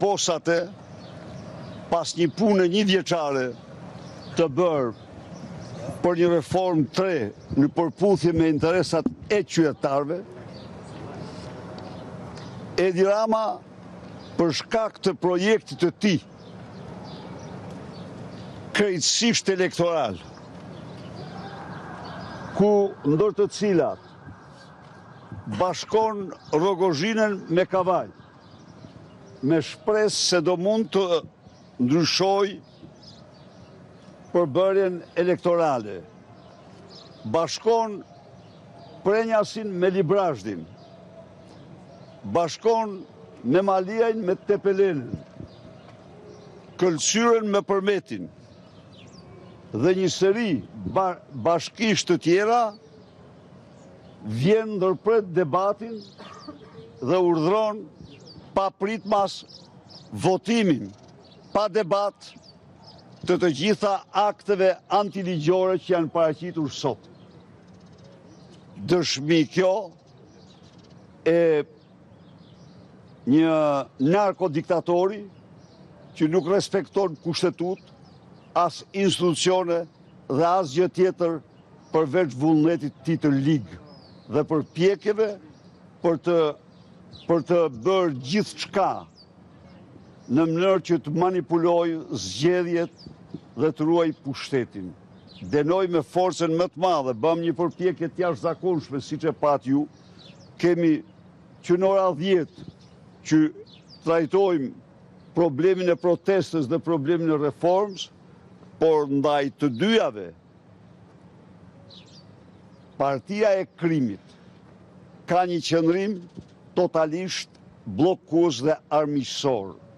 posate pas një punë 1 vjeçare të bërë për një reformë 3 në përputhje me interesat e qytetarëve, Edi Rama për shkak të projektit të tij krejtësisht elektoral, ku ndër të cilat bashkon Rogozhinën me Kavaj, me shpresë se do mund të ndryshoj përbërjen elektorale, bashkon Prenjasin me Librazhdin, bashkon me Maliajn me Tepelenën, Këlqyren me Përmetin, dhe një seri bashkisht të tjera vjen ndërpret debatin dhe urdhron pa pritmas votimin, pa debat të gjitha akteve antiligjore që janë paraqitur sot. Dëshmi kjo e një narkodiktatori që nuk respekton kushtetut, as institucione dhe as gjë tjetër përveç vullnetit tij të ligë dhe përpjekjeve për të bërë gjithçka në mënyrë që të manipulojë zgjedhjet dhe të ruaj pushtetin. Denoj me forcën më të madhe, bëm një përpjekje të jashtëzakonshme, siç e pat ju, kemi që në ora 10 që trajtojmë problemin e protestës dhe problemin e reformës, por ndaj të dyjave, Partia e Krimit ka një qëndrim totalisht bllokues dhe armiqësor.